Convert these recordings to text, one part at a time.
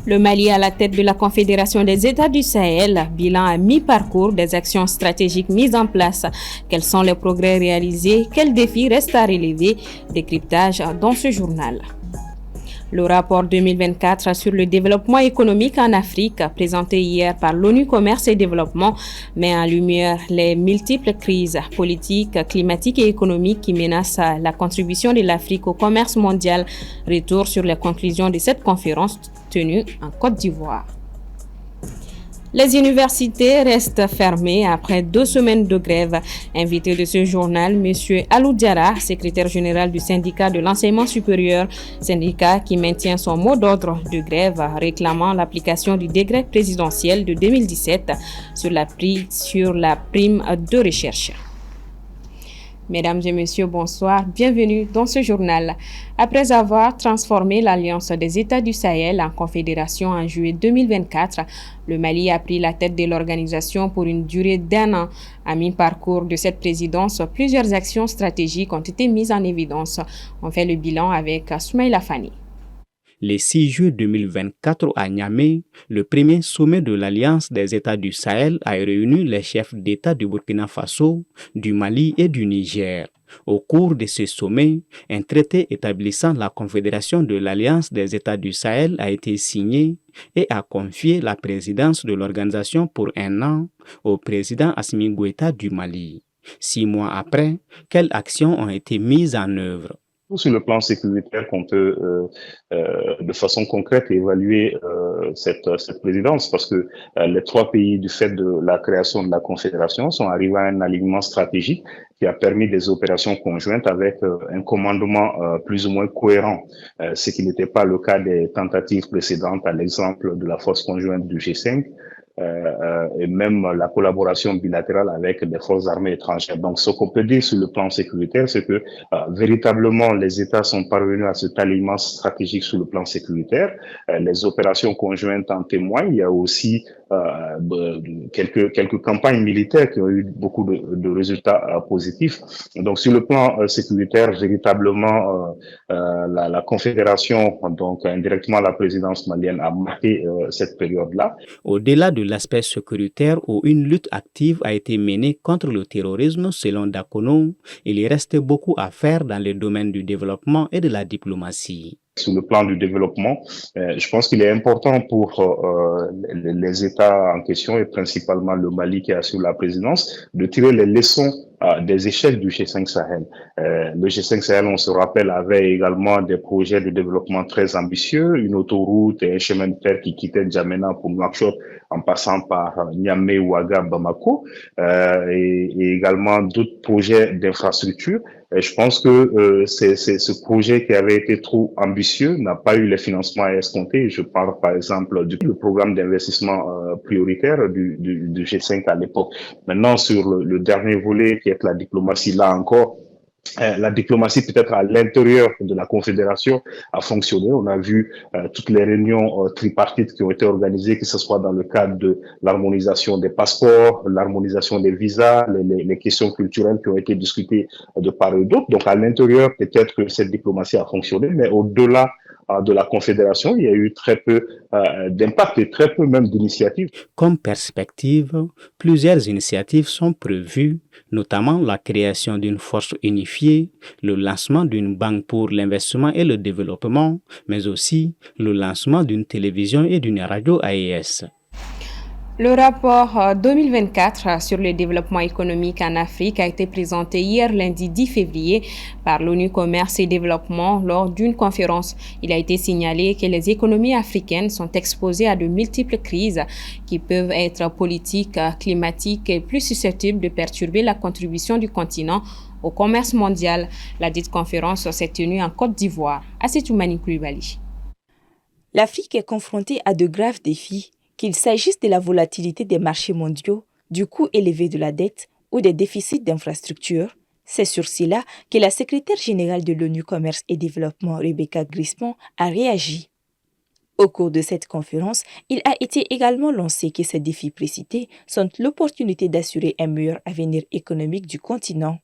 Le Mali à la tête de la Confédération des États du Sahel, bilan à mi-parcours des actions stratégiques mises en place. Quels sont les progrès réalisés? Quels défis restent à relever? Décryptage dans ce journal. Le rapport 2024 sur le développement économique en Afrique, présenté hier par l'ONU Commerce et Développement, met en lumière les multiples crises politiques, climatiques et économiques qui menacent la contribution de l'Afrique au commerce mondial. Retour sur les conclusions de cette conférence tenue en Côte d'Ivoire. Les universités restent fermées après 2 semaines de grève. Invité de ce journal, M. Alou Diarra, secrétaire général du syndicat de l'enseignement supérieur, syndicat qui maintient son mot d'ordre de grève réclamant l'application du décret présidentiel de 2017 sur la prime de recherche. Mesdames et messieurs, bonsoir. Bienvenue dans ce journal. Après avoir transformé l'Alliance des États du Sahel en confédération en juillet 2024, le Mali a pris la tête de l'organisation pour une durée d'1 an. À mi-parcours de cette présidence, plusieurs actions stratégiques ont été mises en évidence. On fait le bilan avec Soumaïla Fani. Le 6 juillet 2024 à Niamey, le premier sommet de l'Alliance des États du Sahel a réuni les chefs d'État du Burkina Faso, du Mali et du Niger. Au cours de ce sommet, un traité établissant la Confédération de l'Alliance des États du Sahel a été signé et a confié la présidence de l'organisation pour 1 an au président Assimi Goïta du Mali. 6 mois après, quelles actions ont été mises en œuvre? Sur le plan sécuritaire qu'on peut de façon concrète évaluer cette présidence, parce que les 3 pays, du fait de la création de la Confédération, sont arrivés à un alignement stratégique qui a permis des opérations conjointes avec un commandement plus ou moins cohérent, ce qui n'était pas le cas des tentatives précédentes, à l'exemple de la force conjointe du G5, et même la collaboration bilatérale avec des forces armées étrangères. Donc, ce qu'on peut dire sur le plan sécuritaire, c'est que véritablement, les États sont parvenus à cet alignement stratégique sur le plan sécuritaire. Les opérations conjointes en témoignent. Il y a aussi quelques campagnes militaires qui ont eu beaucoup de résultats positifs. Donc, sur le plan sécuritaire, véritablement, la Confédération, donc indirectement la présidence malienne, a marqué cette période-là. Au-delà de l'aspect sécuritaire où une lutte active a été menée contre le terrorisme, selon Dakono, il y reste beaucoup à faire dans le domaine du développement et de la diplomatie. Sur le plan du développement, je pense qu'il est important pour les États en question, et principalement le Mali qui assure la présidence, de tirer les leçons des échecs du G5 Sahel. Le G5 Sahel, on se rappelle, avait également des projets de développement très ambitieux, une autoroute et un chemin de fer qui quittait N'Djamena pour Nouakchott en passant par Niamey, Ouaga, Bamako, et également d'autres projets d'infrastructure. Et je pense que c'est ce projet qui avait été trop ambitieux n'a pas eu les financements escomptés. Je parle par exemple du programme d'investissement prioritaire du G5 à l'époque. Maintenant, sur le dernier volet qui est la diplomatie, là encore, la diplomatie peut-être à l'intérieur de la Confédération a fonctionné. On a vu toutes les réunions tripartites qui ont été organisées, que ce soit dans le cadre de l'harmonisation des passeports, l'harmonisation des visas, les questions culturelles qui ont été discutées de part et d'autre. Donc à l'intérieur, peut-être que cette diplomatie a fonctionné, mais au-delà de la Confédération, il y a eu très peu d'impact et très peu même d'initiatives. Comme perspective, plusieurs initiatives sont prévues, notamment la création d'une force unifiée, le lancement d'une banque pour l'investissement et le développement, mais aussi le lancement d'une télévision et d'une radio AES. Le rapport 2024 sur le développement économique en Afrique a été présenté hier lundi 10 février par l'ONU Commerce et Développement lors d'une conférence. Il a été signalé que les économies africaines sont exposées à de multiples crises qui peuvent être politiques, climatiques et plus susceptibles de perturber la contribution du continent au commerce mondial. La dite conférence s'est tenue en Côte d'Ivoire. Assetoumani Koulibaly. L'Afrique est confrontée à de graves défis, qu'il s'agisse de la volatilité des marchés mondiaux, du coût élevé de la dette ou des déficits d'infrastructures. C'est sur cela que la secrétaire générale de l'ONU Commerce et Développement, Rebecca Grispon, a réagi. Au cours de cette conférence, il a été également lancé que ces défis précités sont l'opportunité d'assurer un meilleur avenir économique du continent.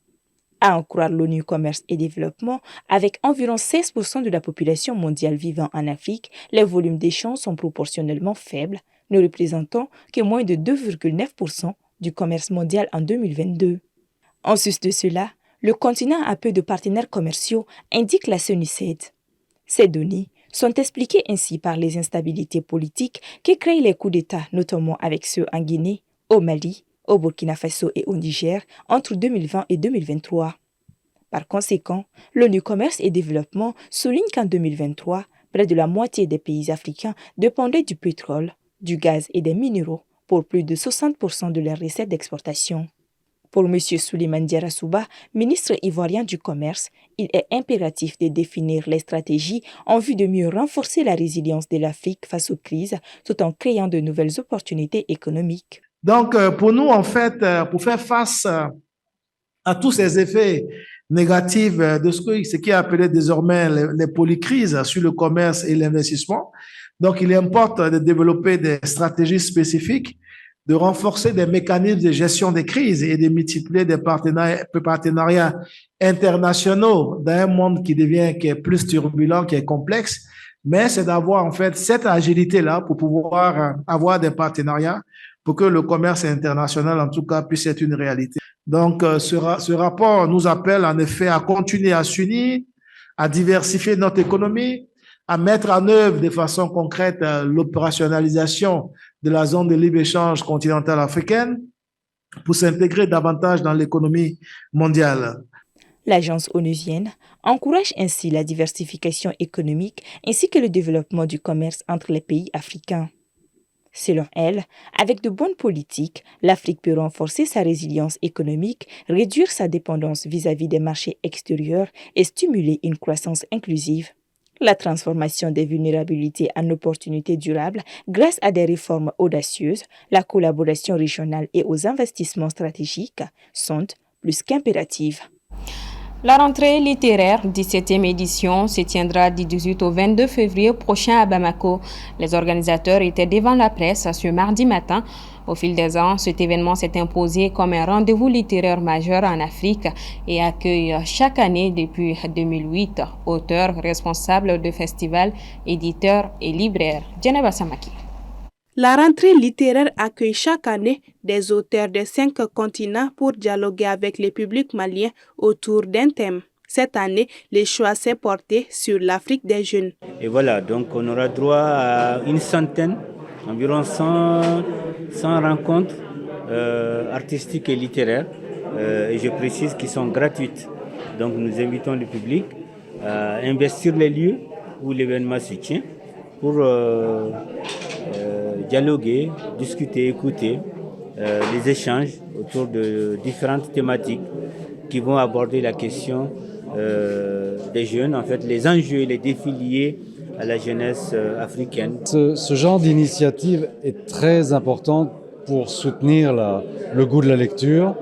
À en croire l'ONU Commerce et Développement, avec environ 16% de la population mondiale vivant en Afrique, les volumes d'échanges sont proportionnellement faibles, ne représentant que moins de 2,9% du commerce mondial en 2022. En sus de cela, le continent a peu de partenaires commerciaux, indique la SONUCED. Ces données sont expliquées ainsi par les instabilités politiques qui créent les coups d'État, notamment avec ceux en Guinée, au Mali, au Burkina Faso et au Niger entre 2020 et 2023. Par conséquent, l'ONU Commerce et Développement souligne qu'en 2023, près de la moitié des pays africains dépendaient du pétrole, du gaz et des minéraux pour plus de 60% de leurs recettes d'exportation. Pour M. Souleymane Diarra Souba, ministre ivoirien du Commerce, il est impératif de définir les stratégies en vue de mieux renforcer la résilience de l'Afrique face aux crises, tout en créant de nouvelles opportunités économiques. Donc, pour nous, en fait, pour faire face à tous ces effets négatifs de ce qui est appelé désormais les polycrises sur le commerce et l'investissement, donc il importe de développer des stratégies spécifiques, de renforcer des mécanismes de gestion des crises et de multiplier des partenariats internationaux dans un monde qui est plus turbulent, qui est complexe, mais c'est d'avoir en fait cette agilité-là pour pouvoir avoir des partenariats pour que le commerce international, en tout cas, puisse être une réalité. Donc, ce rapport nous appelle en effet à continuer à s'unir, à diversifier notre économie, à mettre en œuvre de façon concrète l'opérationnalisation de la zone de libre-échange continentale africaine pour s'intégrer davantage dans l'économie mondiale. L'agence onusienne encourage ainsi la diversification économique ainsi que le développement du commerce entre les pays africains. Selon elle, avec de bonnes politiques, l'Afrique peut renforcer sa résilience économique, réduire sa dépendance vis-à-vis des marchés extérieurs et stimuler une croissance inclusive. La transformation des vulnérabilités en opportunités durables grâce à des réformes audacieuses, la collaboration régionale et aux investissements stratégiques sont plus qu'impératives. La rentrée littéraire 17e édition se tiendra du 18 au 22 février prochain à Bamako. Les organisateurs étaient devant la presse ce mardi matin. Au fil des ans, cet événement s'est imposé comme un rendez-vous littéraire majeur en Afrique et accueille chaque année depuis 2008 auteurs, responsables de festivals, éditeurs et libraires. Djeneba Samaki. La rentrée littéraire accueille chaque année des auteurs de 5 continents pour dialoguer avec le public malien autour d'un thème. Cette année, le choix s'est porté sur l'Afrique des jeunes. Et voilà, donc on aura droit à une centaine, environ 100 rencontres artistiques et littéraires, et je précise qu'ils sont gratuites. Donc nous invitons le public à investir les lieux où l'événement se tient pour dialoguer, discuter, écouter les échanges autour de différentes thématiques qui vont aborder la question des jeunes, en fait les enjeux et les défis liés à la jeunesse africaine. Ce genre d'initiative est très important pour soutenir le goût de la lecture,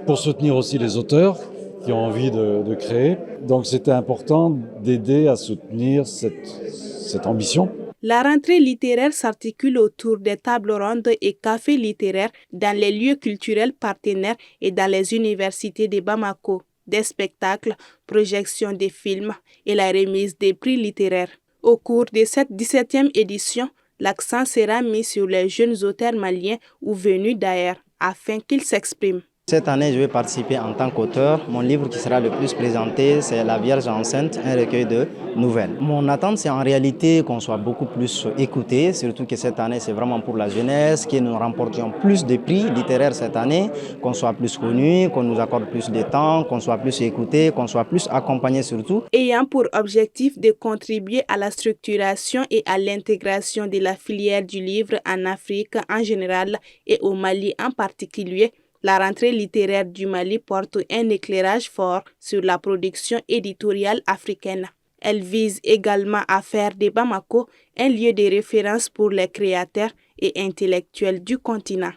pour soutenir aussi les auteurs qui ont envie de créer. Donc c'était important d'aider à soutenir cette ambition. La rentrée littéraire s'articule autour des tables rondes et cafés littéraires dans les lieux culturels partenaires et dans les universités de Bamako. Des spectacles, projections de films et la remise des prix littéraires. Au cours de cette 17e édition, l'accent sera mis sur les jeunes auteurs maliens ou venus d'ailleurs afin qu'ils s'expriment. Cette année, je vais participer en tant qu'auteur. Mon livre qui sera le plus présenté, c'est La Vierge enceinte, un recueil de nouvelles. Mon attente, c'est en réalité qu'on soit beaucoup plus écouté, surtout que cette année, c'est vraiment pour la jeunesse, que nous remportions plus de prix littéraires cette année, qu'on soit plus connus, qu'on nous accorde plus de temps, qu'on soit plus écouté, qu'on soit plus accompagné surtout. Ayant pour objectif de contribuer à la structuration et à l'intégration de la filière du livre en Afrique en général et au Mali en particulier, la rentrée littéraire du Mali porte un éclairage fort sur la production éditoriale africaine. Elle vise également à faire de Bamako un lieu de référence pour les créateurs et intellectuels du continent.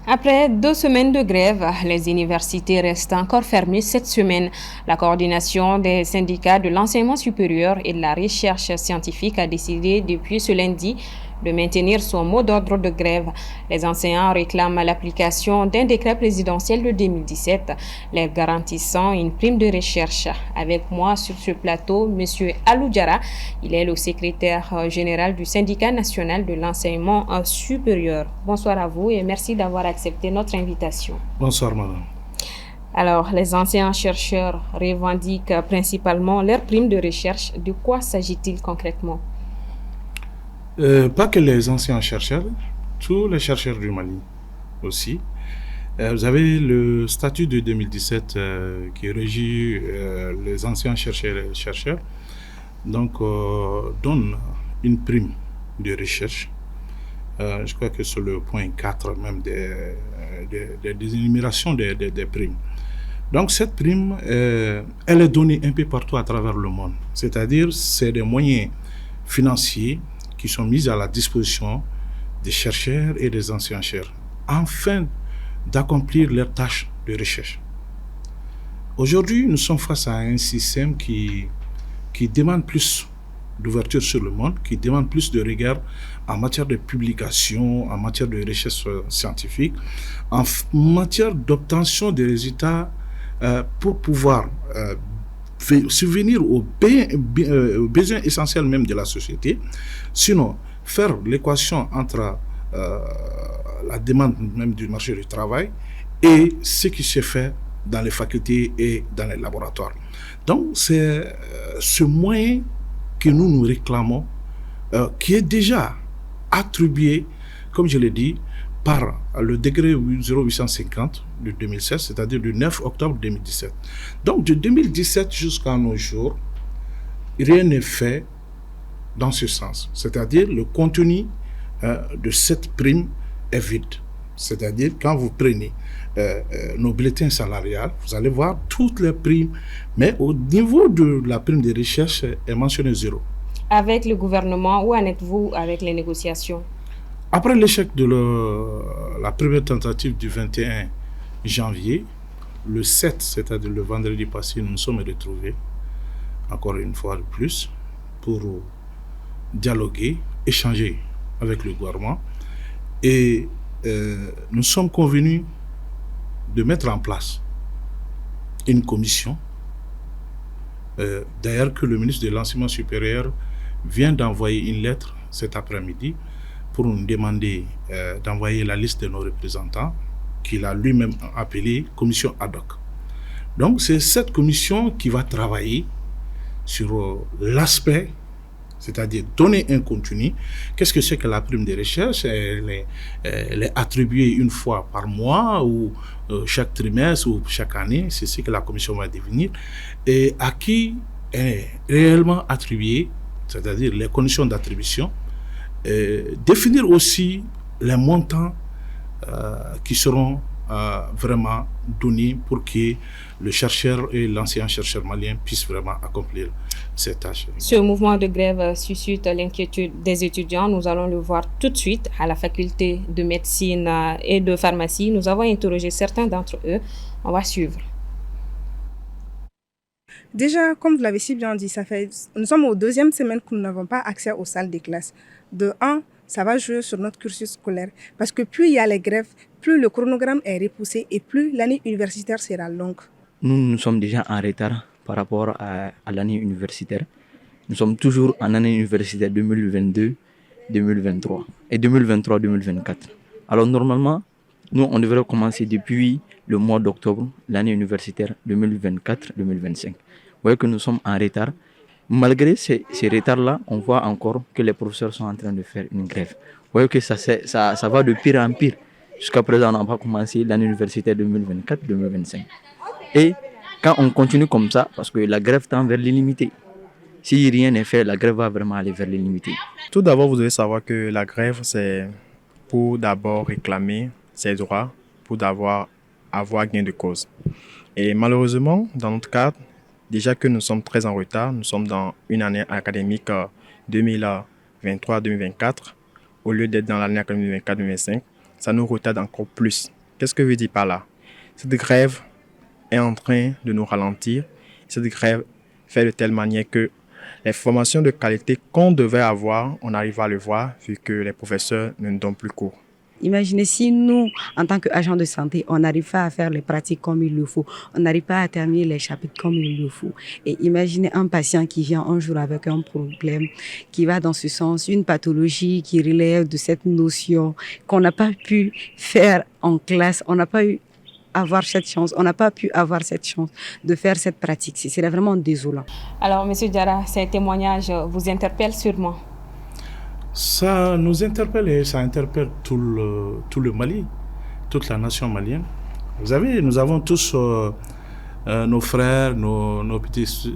Après 2 semaines de grève, les universités restent encore fermées cette semaine. La coordination des syndicats de l'enseignement supérieur et de la recherche scientifique a décidé depuis ce lundi de maintenir son mot d'ordre de grève. Les enseignants réclament l'application d'un décret présidentiel de 2017, leur garantissant une prime de recherche. Avec moi sur ce plateau, M. Alou Diarra, il est le secrétaire général du syndicat national de l'enseignement supérieur. Bonsoir à vous et merci d'avoir accepté notre invitation. Bonsoir, madame. Alors, les anciens chercheurs revendiquent principalement leur prime de recherche. De quoi s'agit-il concrètement? Pas que les anciens chercheurs, tous les chercheurs du Mali aussi. Vous avez le statut de 2017 qui régit les anciens chercheurs, donc donne une prime de recherche. Je crois que c'est le point 4 même des énumérations des primes. Donc cette prime, elle est donnée un peu partout à travers le monde. C'est-à-dire, c'est des moyens financiers qui sont mis à la disposition des chercheurs et des anciens chercheurs, afin d'accomplir leurs tâches de recherche. Aujourd'hui, nous sommes face à un système qui demande plus d'ouverture sur le monde, qui demande plus de regard en matière de publication, en matière de recherche scientifique, en matière d'obtention des résultats pour pouvoir subvenir aux besoins essentiels même de la société. Sinon, faire l'équation entre la demande même du marché du travail et ce qui se fait dans les facultés et dans les laboratoires. Donc, c'est ce moyen que nous réclamons, qui est déjà attribué, comme je l'ai dit, par le décret 0850 de 2016, c'est-à-dire du 9 octobre 2017. Donc, de 2017 jusqu'à nos jours, rien n'est fait dans ce sens. C'est-à-dire, le contenu de cette prime est vide. C'est-à-dire, quand vous prenez nos bulletins salariales, vous allez voir toutes les primes, mais au niveau de la prime de recherche, est mentionné 0. Avec le gouvernement, où en êtes-vous avec les négociations? Après l'échec de la première tentative du 21 janvier, le 7, c'est-à-dire le vendredi passé, nous nous sommes retrouvés, encore une fois de plus, pour dialoguer, échanger avec le gouvernement. Et nous sommes convenus de mettre en place une commission, d'ailleurs que le ministre de l'Enseignement supérieur vient d'envoyer une lettre cet après-midi pour nous demander d'envoyer la liste de nos représentants, qu'il a lui-même appelée commission ad hoc. Donc c'est cette commission qui va travailler sur l'aspect, c'est-à-dire donner un contenu. Qu'est-ce que c'est que la prime de recherche? Elle est attribuée une fois par mois ou chaque trimestre ou chaque année. C'est ce que la commission va définir. Et à qui est réellement attribuée, c'est-à-dire les conditions d'attribution. Définir aussi les montants qui seront vraiment donnés pour que le chercheur et l'ancien chercheur malien puissent vraiment accomplir ces tâches. Ce mouvement de grève suscite l'inquiétude des étudiants. Nous allons le voir tout de suite à la faculté de médecine et de pharmacie. Nous avons interrogé certains d'entre eux. On va suivre. Déjà, comme vous l'avez si bien dit, nous sommes aux 2e semaine que nous n'avons pas accès aux salles des classes. De 1, ça va jouer sur notre cursus scolaire. Parce que plus il y a les grèves, plus le chronogramme est repoussé et plus l'année universitaire sera longue. Nous sommes déjà en retard par rapport à l'année universitaire. Nous sommes toujours en année universitaire 2022-2023 et 2023-2024. Alors normalement, nous, on devrait commencer depuis le mois d'octobre, l'année universitaire 2024-2025. Vous voyez que nous sommes en retard. Malgré ces retards-là, on voit encore que les professeurs sont en train de faire une grève. Vous voyez que ça va de pire en pire. Jusqu'à présent, on n'a pas commencé l'année universitaire 2024-2025. Et quand on continue comme ça, parce que la grève tend vers l'illimité. Si rien n'est fait, la grève va vraiment aller vers l'illimité. Tout d'abord, vous devez savoir que la grève, c'est pour d'abord réclamer ses droits, pour avoir gain de cause. Et malheureusement, dans notre cadre, déjà que nous sommes très en retard, nous sommes dans une année académique 2023-2024, au lieu d'être dans l'année académique 2024-2025, ça nous retarde encore plus. Qu'est-ce que je veux dire par là? Cette grève est en train de nous ralentir. Cette grève fait de telle manière que les formations de qualité qu'on devait avoir, on arrive à le voir vu que les professeurs ne nous donnent plus cours. Imaginez si nous, en tant qu'agents de santé, on n'arrive pas à faire les pratiques comme il le faut, on n'arrive pas à terminer les chapitres comme il le faut. Et imaginez un patient qui vient un jour avec un problème, qui va dans ce sens, une pathologie qui relève de cette notion qu'on n'a pas pu faire en classe, on n'a pas eu avoir cette chance, on n'a pas pu avoir cette chance de faire cette pratique. C'est vraiment désolant. Alors, M. Diarra, ces témoignages vous interpellent sûrement. Ça nous interpelle et ça interpelle tout le Mali, toute la nation malienne. Vous savez, nous avons tous nos frères, nos petits,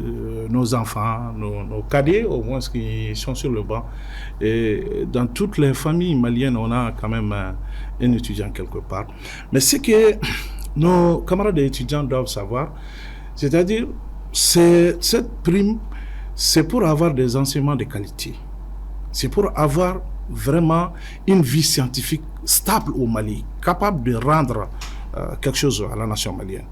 nos enfants, nos cadets au moins qui sont sur le banc. Et dans toutes les familles maliennes, on a quand même un étudiant quelque part. Mais ce que nos camarades étudiants doivent savoir, c'est-à-dire, cette prime, c'est pour avoir des enseignements de qualité. C'est pour avoir vraiment une vie scientifique stable au Mali, capable de rendre quelque chose à la nation malienne.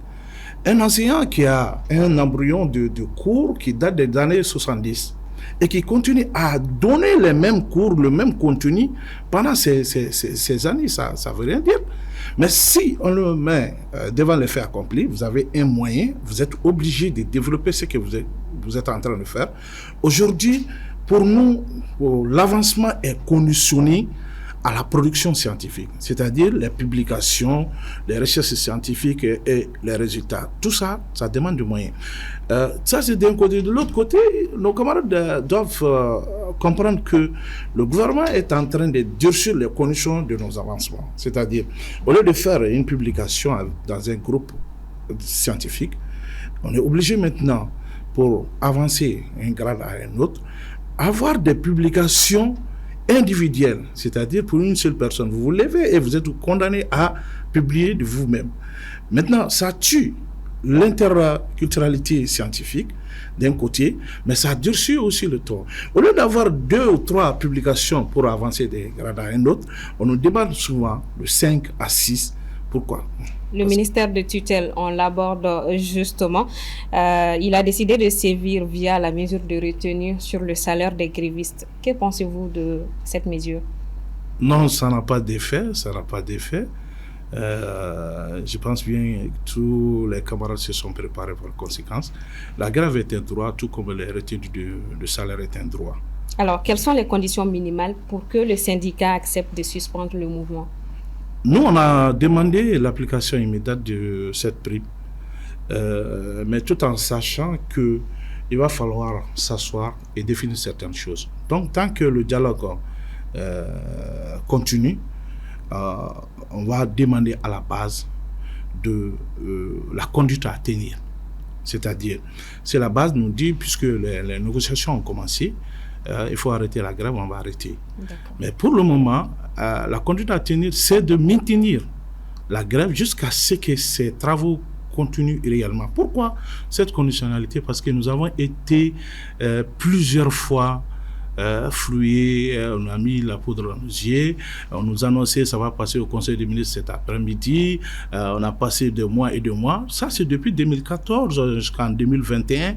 Un enseignant qui a un embryon de cours qui date des années 70 et qui continue à donner les mêmes cours, le même contenu pendant ces années, ça ne veut rien dire. Mais si on le met devant les faits accomplis, vous avez un moyen, vous êtes obligé de développer ce que vous êtes en train de faire. Aujourd'hui, pour nous, l'avancement est conditionné à la production scientifique, c'est-à-dire les publications, les recherches scientifiques et les résultats. Tout ça, ça demande des moyens. Ça, c'est d'un côté. De l'autre côté, nos camarades doivent comprendre que le gouvernement est en train de durcir les conditions de nos avancements. C'est-à-dire, au lieu de faire une publication dans un groupe scientifique, on est obligé maintenant, pour avancer un grade à un autre, avoir des publications individuelles, c'est-à-dire pour une seule personne. Vous vous levez et vous êtes condamné à publier de vous-même. Maintenant, ça tue l'interculturalité scientifique d'un côté, mais ça durcit aussi le temps. Au lieu d'avoir 2 ou 3 publications pour avancer des grades à un autre, on nous demande souvent de 5 à 6. Pourquoi ? Le ministère de tutelle, on l'aborde justement. Il a décidé de sévir via la mesure de retenue sur le salaire des grévistes. Que pensez-vous de cette mesure? Non, ça n'a pas d'effet. Ça n'a pas d'effet. Je pense bien que tous les camarades se sont préparés par conséquence. La grève est un droit, tout comme les retenues de salaire est un droit. Alors, quelles sont les conditions minimales pour que le syndicat accepte de suspendre le mouvement? Nous, on a demandé l'application immédiate de cette prime, mais tout en sachant qu'il va falloir s'asseoir et définir certaines choses. Donc, tant que le dialogue continue, on va demander à la base de la conduite à tenir. C'est-à-dire, si la base nous dit, puisque les négociations ont commencé, il faut arrêter la grève, on va arrêter. Mais pour le moment, la conduite à tenir, c'est de maintenir la grève jusqu'à ce que ces travaux continuent réellement. Pourquoi cette conditionnalité? Parce que nous avons été plusieurs fois floués, on a mis la poudre dans nos yeux, on nous annonçait ça va passer au Conseil des ministres cet après-midi, on a passé 2 mois et 2 mois. Ça, c'est depuis 2014 jusqu'en 2021.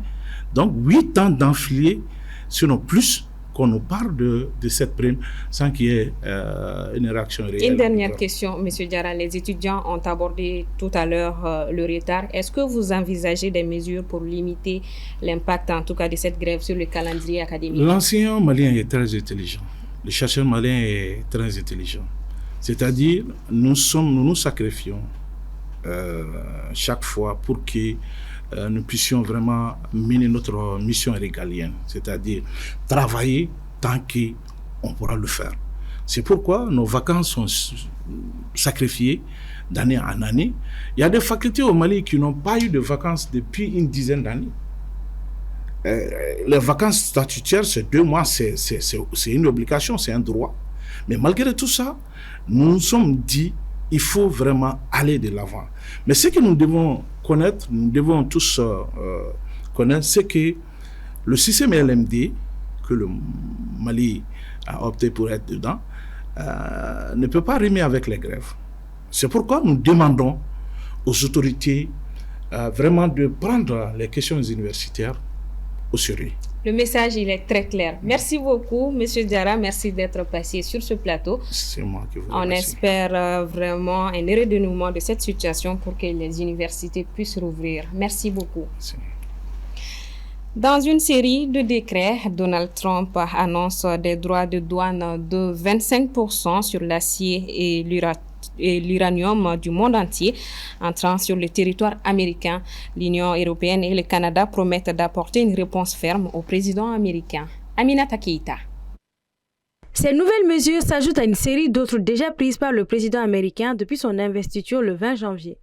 Donc, 8 ans d'enfilée, sinon plus, qu'on nous parle de cette prime sans qu'il y ait une réaction réelle. Une dernière question, M. Diarra. Les étudiants ont abordé tout à l'heure le retard. Est-ce que vous envisagez des mesures pour limiter l'impact, en tout cas, de cette grève sur le calendrier académique? L'enseignant malien est très intelligent. Le chercheur malien est très intelligent. C'est-à-dire, nous nous sacrifions chaque fois pour que nous puissions vraiment mener notre mission régalienne, c'est-à-dire travailler tant qu'on pourra le faire. C'est pourquoi nos vacances sont sacrifiées d'année en année. Il y a des facultés au Mali qui n'ont pas eu de vacances depuis une dizaine d'années. Les vacances statutaires, c'est 2 mois, c'est une obligation, c'est un droit. Mais malgré tout ça, nous nous sommes dit il faut vraiment aller de l'avant. Mais ce que nous devons connaître, nous devons tous connaître, c'est que le système LMD, que le Mali a opté pour être dedans, ne peut pas rimer avec les grèves. C'est pourquoi nous demandons aux autorités vraiment de prendre les questions universitaires au sérieux. Le message, il est très clair. Merci beaucoup, Monsieur Diarra. Merci d'être passé sur ce plateau. C'est moi qui vous On remercie. espère vraiment un heureux dénouement de cette situation pour que les universités puissent rouvrir. Merci beaucoup. Merci. Dans une série de décrets, Donald Trump annonce des droits de douane de 25% sur l'acier et l'uranium du monde entier entrant sur le territoire américain. L'Union européenne et le Canada promettent d'apporter une réponse ferme au président américain. Aminata Keïta. Ces nouvelles mesures s'ajoutent à une série d'autres déjà prises par le président américain depuis son investiture le 20 janvier.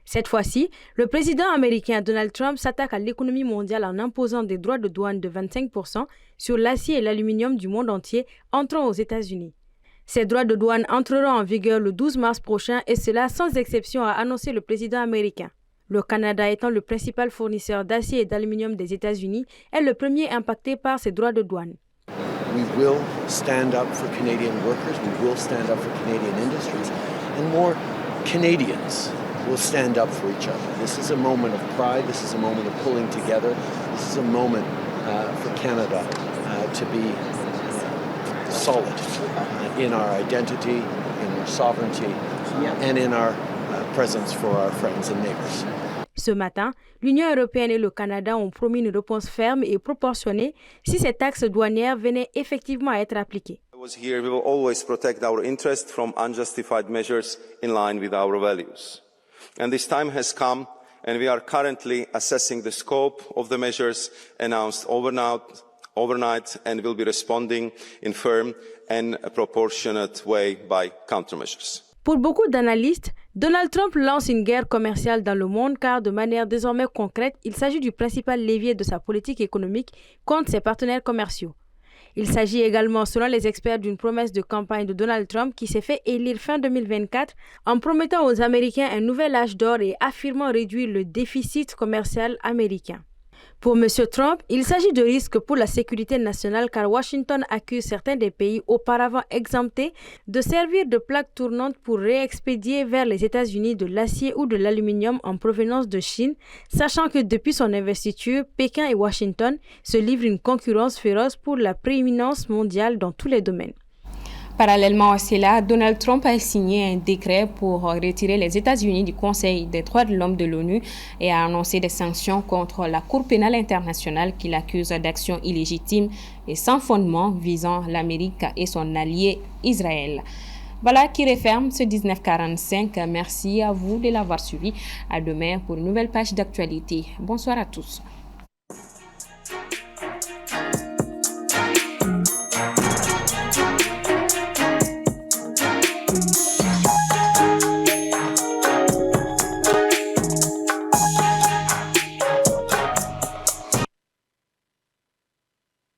Cette fois-ci, le président américain Donald Trump s'attaque à l'économie mondiale en imposant des droits de douane de 25% sur l'acier et l'aluminium du monde entier entrant aux États-Unis. Ces droits de douane entreront en vigueur le 12 mars prochain et cela sans exception, a annoncé le président américain. Le Canada étant le principal fournisseur d'acier et d'aluminium des États-Unis est le premier impacté par ces droits de douane. We will stand up for Canadian workers, we will stand up for Canadian industries, and more Canadians will stand up for each other. This is a moment of pride, this is a moment of pulling together, this is a moment for Canada to be solid in our identity, in our sovereignty, and in our presence for our friends and neighbors. Ce matin, l'Union européenne et le Canada ont promis une réponse ferme et proportionnée si ces taxes douanières venaient effectivement à être appliquées. Here we will always protect our interests from unjustified measures in line with our values. And this time has come, and we are currently assessing the scope of the measures announced overnight and will be responding in firm and a proportionate way by countermeasures. Pour beaucoup d'analystes, Donald Trump lance une guerre commerciale dans le monde car de manière désormais concrète, il s'agit du principal levier de sa politique économique contre ses partenaires commerciaux. Il s'agit également, selon les experts, d'une promesse de campagne de Donald Trump qui s'est fait élire fin 2024 en promettant aux Américains un nouvel âge d'or et affirmant réduire le déficit commercial américain. Pour M. Trump, il s'agit de risques pour la sécurité nationale car Washington accuse certains des pays auparavant exemptés de servir de plaque tournante pour réexpédier vers les États-Unis de l'acier ou de l'aluminium en provenance de Chine, sachant que depuis son investiture, Pékin et Washington se livrent une concurrence féroce pour la prééminence mondiale dans tous les domaines. Parallèlement à cela, Donald Trump a signé un décret pour retirer les États-Unis du Conseil des droits de l'homme de l'ONU et a annoncé des sanctions contre la Cour pénale internationale qu'il accuse d'actions illégitimes et sans fondement visant l'Amérique et son allié Israël. Voilà qui referme ce 1945. Merci à vous de l'avoir suivi. À demain pour une nouvelle page d'actualité. Bonsoir à tous.